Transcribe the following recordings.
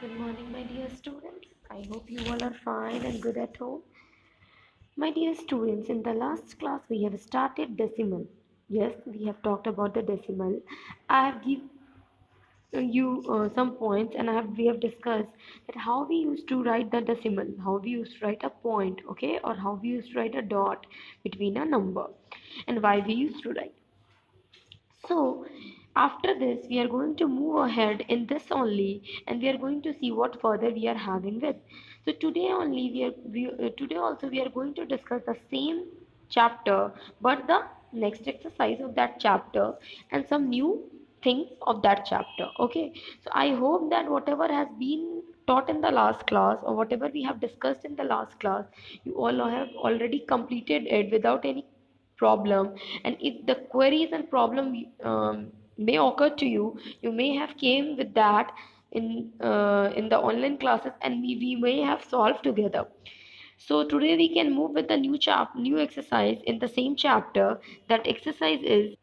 Good morning, my dear students. I hope you all are fine and good at home. My dear students, in the last class we have started decimal. Yes, we have talked about the decimal. I have given you some points and we have discussed that how we used to write the decimal, how we used to write a point, okay, or how we used to write a dot between a number and why we used to write. So, after this, we are going to move ahead in this only, and we are going to see what further we are having with. So today only today also we are going to discuss the same chapter, but the next exercise of that chapter and some new things of that chapter. Okay, so I hope that whatever has been taught in the last class or whatever we have discussed in the last class, you all have already completed it without any problem. And if the queries and problem may occur to you, you may have came with that in the online classes, and we may have solved together. So today we can move with the new exercise in the same chapter. That exercise is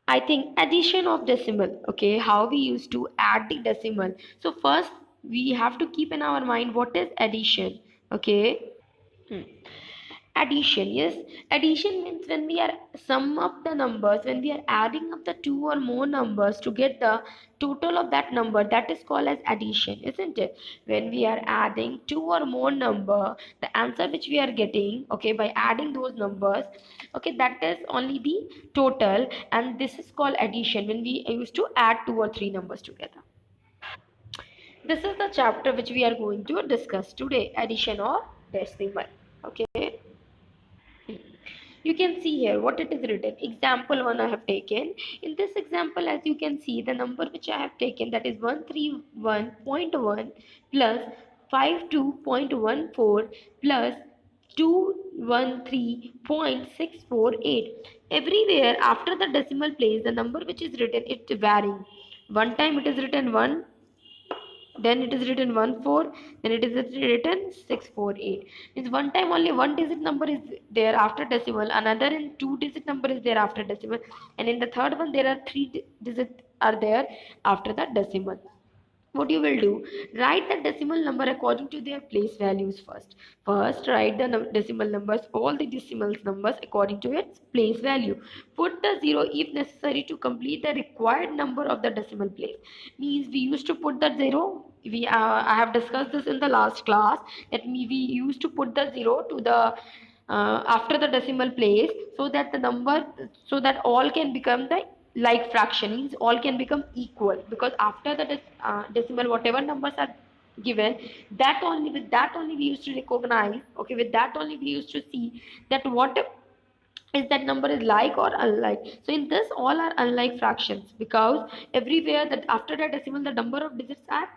I think addition of decimal. Okay, how we used to add the decimal. So first we have to keep in our mind what is addition. Okay. Hmm. Addition, yes. Addition means when we are sum up the numbers, when we are adding up the two or more numbers to get the total of that number, that is called as addition, isn't it? When we are adding two or more number, the answer which we are getting, okay, by adding those numbers, okay, that is only the total, and this is called addition when we used to add two or three numbers together. This is the chapter which we are going to discuss today, addition or decimal. Okay. You can see here what it is written. Example 1 I have taken. In this example, as you can see, the number which I have taken, that is 131.1 plus 52.14 plus 213.648. Everywhere after the decimal place, the number which is written, it's varying. One time it is written 1, then it is written 1 4, then it is written 648. Means one time only one digit number is there after decimal, another in two digit number is there after decimal, and in the third one there are three digit are there after the decimal. What you will do, write the decimal number according to their place values first write the decimal numbers, all the decimal numbers according to its place value. Put the zero if necessary to complete the required number of the decimal place. Means we used to put the zero, I have discussed this in the last class, that we used to put the zero to the after the decimal place, so that the number, so that all can become the like fractions, all can become equal, because after the decimal whatever numbers are given, that only, with that only we used to recognize, okay, with that only we used to see that what is that number is like or unlike. So in this all are unlike fractions, because everywhere that after the decimal the number of digits are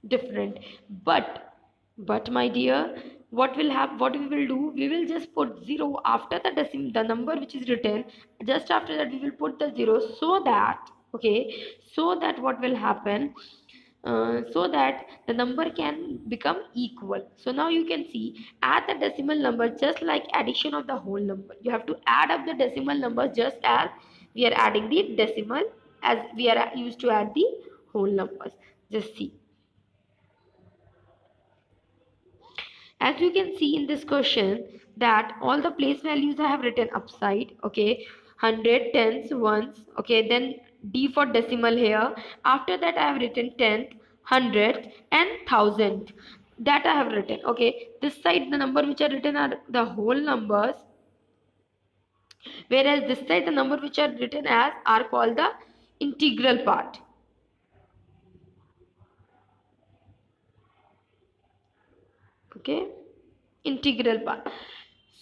different. But my dear, what we will do, we will just put zero after the decimal, the number which is written, just after that we will put the zero, so that, okay, so that what will happen, so that the number can become equal. So now you can see, add the decimal number just like addition of the whole number. You have to add up the decimal number just as we are adding the decimal, as we are used to add the whole numbers. Just see. As you can see in this question, that all the place values I have written upside, okay, 100, tens, ones, okay, then D for decimal here. After that I have written tenth, hundredth and thousand. That I have written, okay. This side the number which are written are the whole numbers, whereas this side the number which are written as are called the integral part. Okay, integral part.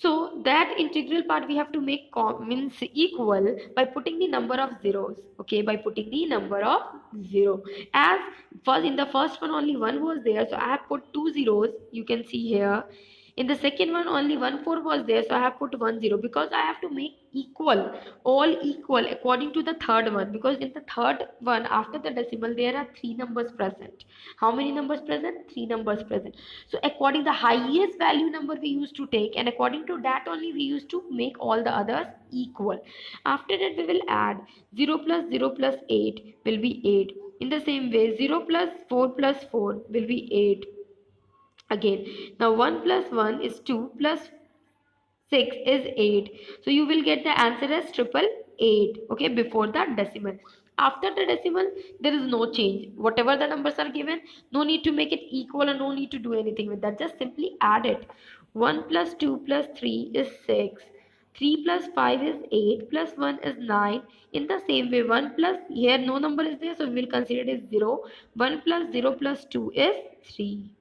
So that integral part we have to make means equal by putting the number of zeros, okay, by putting the number of zero. As first, in the first one only one was there, so I have put two zeros, you can see here. In the second one only 1 4 was there, so I have put 1 0, because I have to make equal, all equal according to the third one, because in the third one after the decimal there are three numbers present. How many numbers present? Three numbers present. So according the highest value number we used to take, and according to that only we used to make all the others equal. After that we will add 0 plus 0 plus 8 will be 8. In the same way, 0 plus 4 plus 4 will be 8. Again, now 1 plus 1 is 2 plus 6 is 8. So you will get the answer as triple 8. Okay, before the decimal. After the decimal, there is no change. Whatever the numbers are given, no need to make it equal or no need to do anything with that. Just simply add it. 1 plus 2 plus 3 is 6. 3 plus 5 is 8 plus 1 is 9. In the same way, 1 plus, here no number is there, so we will consider it as 0. 1 plus 0 plus 2 is 3.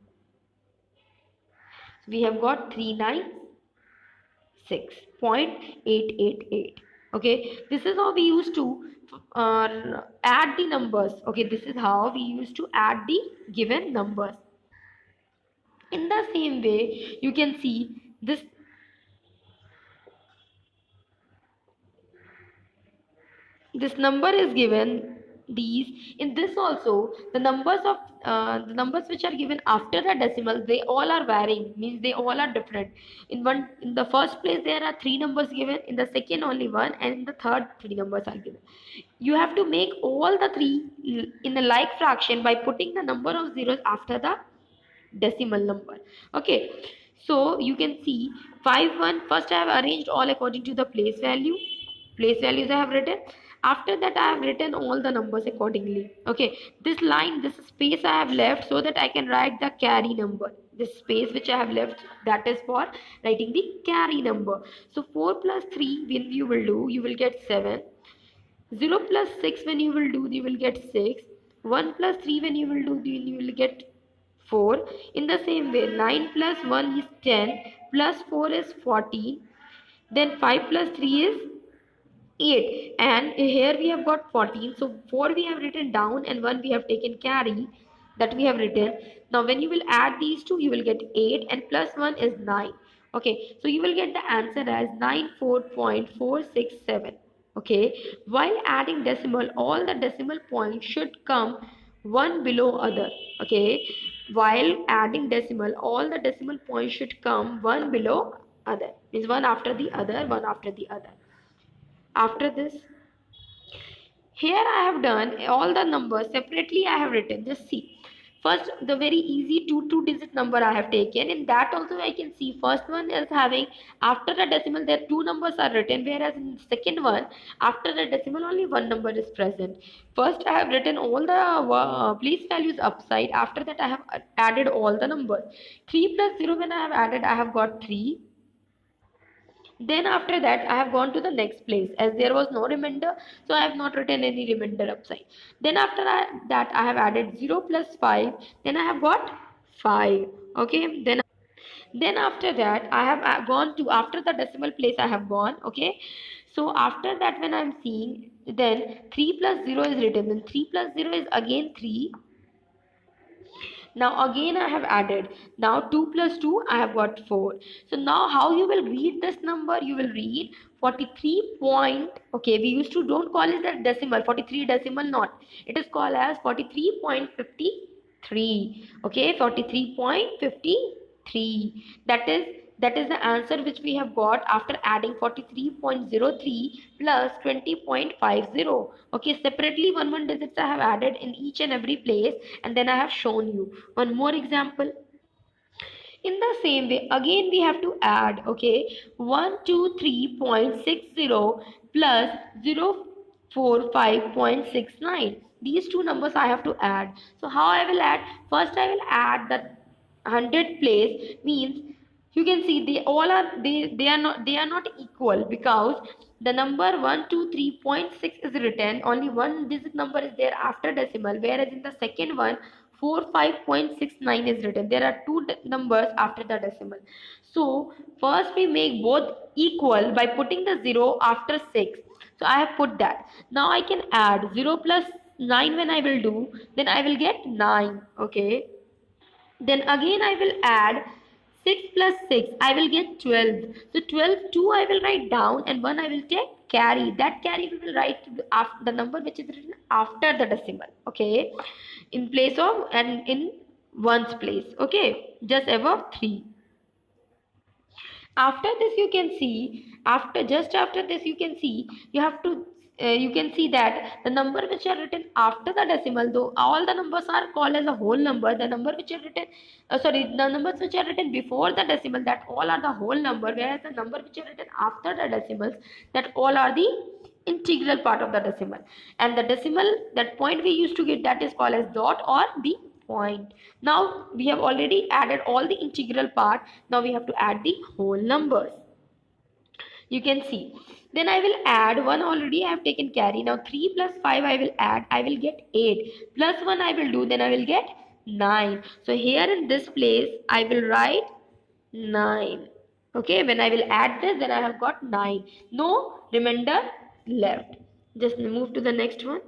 We have got 396.888. Okay, this is how we used to add the numbers. Okay, this is how we used to add the given numbers. In the same way, you can see this number is given. These, in this also, the numbers which are given after the decimal, they all are varying, means they all are different. In the first place there are three numbers given, in the second only one, and in the third three numbers are given. You have to make all the three in a like fraction by putting the number of zeros after the decimal number. Okay, so you can see 5 1. First I have arranged all according to the place values I have written. After that I have written all the numbers accordingly. Okay, this line, this space I have left so that I can write the carry number. This space which I have left, that is for writing the carry number. So 4 plus 3 when you will do, you will get 7. 0 plus 6 when you will do, you will get 6. 1 plus 3 when you will do, you will get 4. In the same way, 9 plus 1 is 10, plus 4 is 14. Then 5 plus 3 is 8. And here we have got 14. So 4 we have written down and 1 we have taken carry, that we have written. Now when you will add these two, you will get 8 and plus 1 is 9. Okay, so you will get the answer as 94.467. Okay, while adding decimal, all the decimal points should come one below other. Okay, while adding decimal, all the decimal points should come one below other, means one after the other, one after the other. After this, here I have done all the numbers separately. I have written, just see. First, the very easy two digit number I have taken. In that also I can see first one is having, after the decimal there two numbers are written, whereas in the second one after the decimal only one number is present. First I have written all the place values upside. After that I have added all the numbers. 3 plus 0 when I have added, I have got 3. Then after that I have gone to the next place, as there was no remainder, so I have not written any remainder upside. Then after that I have added 0 plus 5, then I have got 5. Okay, then after that I have gone to, after the decimal place I have gone. Okay, so after that when I am seeing, then 3 plus 0 is written, then 3 plus 0 is again 3. Now again I have added. Now 2 plus 2 I have got 4. So now how you will read this number? You will read 43 point. Okay, we used to don't call it a decimal. 43 decimal not. It is called as 43.53. Okay, 43.53. That is the answer which we have got after adding 43.03 plus 20.50. Okay, separately one digits I have added in each and every place, and then I have shown you. One more example. In the same way, again we have to add. Okay, 123.60 plus 045.69. These two numbers I have to add. So how I will add? First I will add the 100 place, means you can see they are not equal, because the number 123.6 is written, only one digit number is there after decimal, whereas in the second one 45.69 is written. There are two numbers after the decimal. So first we make both equal by putting the 0 after 6. So I have put that. Now I can add 0 plus 9 when I will do, then I will get 9. Okay, then again I will add 6 plus 6. I will get 12. So 12, 2 I will write down and 1 I will take carry. That carry we will write after the number which is written after the decimal. Okay. In place of, and in ones place. Okay. Just above 3. After this you can see, after this you can see, you have to you can see that the number which are written after the decimal, though all the numbers are called as a whole number, the number which are written the numbers which are written before the decimal, that all are the whole number, whereas the number which are written after the decimals, that all are the integral part of the decimal. And the decimal, that point we used to get, that is called as dot or the point. Now we have already added all the integral part. Now we have to add the whole numbers. You can see, then I will add 1, already I have taken carry. Now 3 plus 5 I will add, I will get 8, plus 1 I will do, then I will get 9. So here in this place I will write 9. Okay, when I will add this, then I have got 9, no remainder left. Just move to the next one.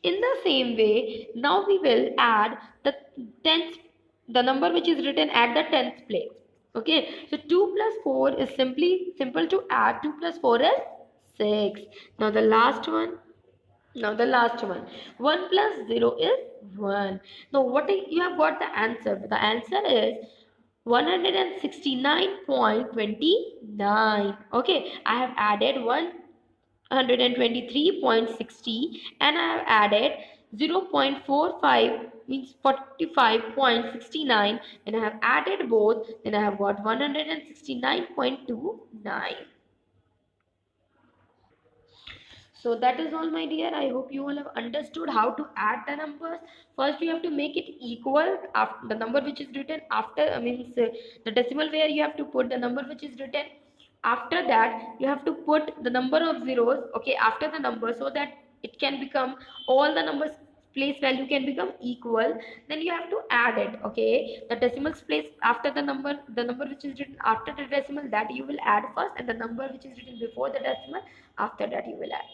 In the same way, now we will add the tenth, the number which is written at the tenth place. Okay, so 2 plus 4 is simple to add. 2 plus 4 is 6. Now the last one. Now the last one. 1 plus 0 is 1. Now what is, you have got the answer. The answer is 169.29. Okay, I have added 123.60 and I have added 0.45, means 45.69, and I have added both, then I have got 169.29. So that is all, my dear. I hope you all have understood how to add the numbers. First you have to make it equal after the number which is written after, means the decimal where you have to put the number which is written. After that you have to put the number of zeros, okay, after the number, so that it can become, all the numbers place value can become equal. Then you have to add it, okay, the decimals place after the number which is written after the decimal, that you will add first, and the number which is written before the decimal, after that you will add.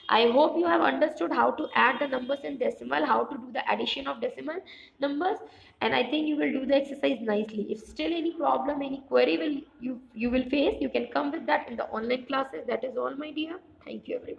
I hope you have understood how to add the numbers in decimal, how to do the addition of decimal numbers, and I think you will do the exercise nicely. If still any problem, any query will you will face, you can come with that in the online classes. That is all, my dear. Thank you, everyone.